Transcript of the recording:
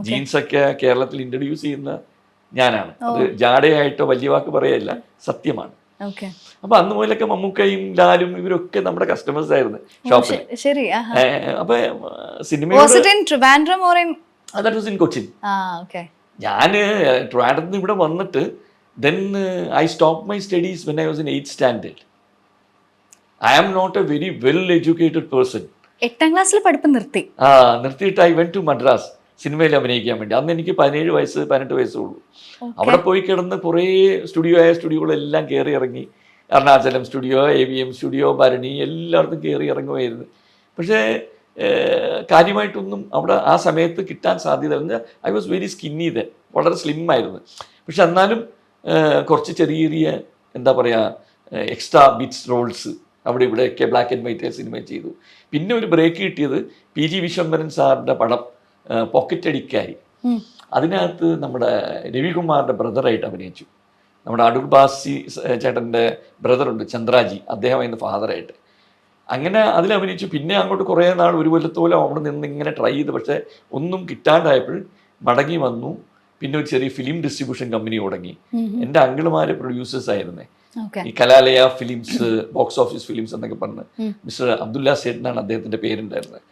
ജീൻസൊക്കെ കേരളത്തിൽ ഇൻട്രൊഡ്യൂസ് ചെയ്യുന്ന ഞാനാണ്. അത് ജാടയായിട്ടോ വലിയ വാക്ക് പറയല്ല, സത്യമാണ്. അപ്പൊ അന്ന് മുതലൊക്കെ മമ്മൂക്കയും ലാലും ഇവരൊക്കെ നമ്മുടെ കസ്റ്റമേഴ്സ് ആയിരുന്നു ഷോപ്പിൽ. അപ്പൊ സിനിമ കൊച്ചിൻ. ഞാന് ട്രിവാൻഡ്രത്ത് ഇവിടെ വന്നിട്ട് then I stopped my studies when I was in 8th standard. I am not a very well educated person. 8ാം ക്ലാസ്സിൽ പഠിപ്പ് നിർത്തി. നിർത്തിയിട്ട് I went to Madras സിനിമയിൽ അഭിനയിക്കാൻ വേണ്ടി. അന്ന് എനിക്ക് 17 വയസ്സ് 18 വയസ്സേ ഉള്ളൂ. അവിടെ പോയി കിടന്ന് കുറേ സ്റ്റുഡിയോകളെല്ലാം കയറി ഇറങ്ങി. എറണാകുളം സ്റ്റുഡിയോ, AVM സ്റ്റുഡിയോ, ഭരണി, എല്ലായിടത്തും കയറി ഇറങ്ങുമായിരുന്നു. പക്ഷേ കാര്യമായിട്ടൊന്നും അവിടെ ആ സമയത്ത് കിട്ടാൻ സാധ്യത. I was very skinny then, വളരെ സ്ലിം ആയിരുന്നു. പക്ഷെ എന്നാലും കുറച്ച് ചെറിയ എന്താ പറയുക എക്സ്ട്രാ ബിറ്റ്സ് റോൾസ് അവിടെ ഇവിടെയൊക്കെ ബ്ലാക്ക് ആൻഡ് വൈറ്റ് സിനിമ ചെയ്തു. പിന്നെ ഒരു ബ്രേക്ക് കിട്ടിയത് PG വിശ്വംഭരൻ സാറിൻ്റെ പടം പോക്കറ്റ് അടിക്കാരി. അതിനകത്ത് നമ്മുടെ രവികുമാറിൻ്റെ ബ്രദറായിട്ട് അഭിനയിച്ചു. നമ്മുടെ അടൂർ ബാസി ചേട്ടൻ്റെ ബ്രദറുണ്ട് ചന്ദ്രാജി, അദ്ദേഹമായിരുന്നു ഫാദറായിട്ട്. അങ്ങനെ അതിലഭിനയിച്ചു. പിന്നെ അങ്ങോട്ട് കുറേ നാൾ ഒരു കൊല്ലത്തോളം അവിടെ നിന്ന് ഇങ്ങനെ ട്രൈ ചെയ്ത്, പക്ഷേ ഒന്നും കിട്ടാണ്ടായപ്പോൾ മടങ്ങി വന്നു. പിന്നെ ഒരു ചെറിയ ഫിലിം ഡിസ്ട്രിബ്യൂഷൻ കമ്പനി തുടങ്ങി. എൻ്റെ അങ്കിളുമാരെ പ്രൊഡ്യൂസേഴ്സ് ആയിരുന്നേ. ഈ കലാലയ ഫിലിംസ്, ബോക്സ് ഓഫീസ് ഫിലിംസ് എന്നൊക്കെ പറഞ്ഞ് മിസ്റ്റർ അബ്ദുല്ല സേഠനാണ് അദ്ദേഹത്തിൻ്റെ പേരുണ്ടായിരുന്നത്.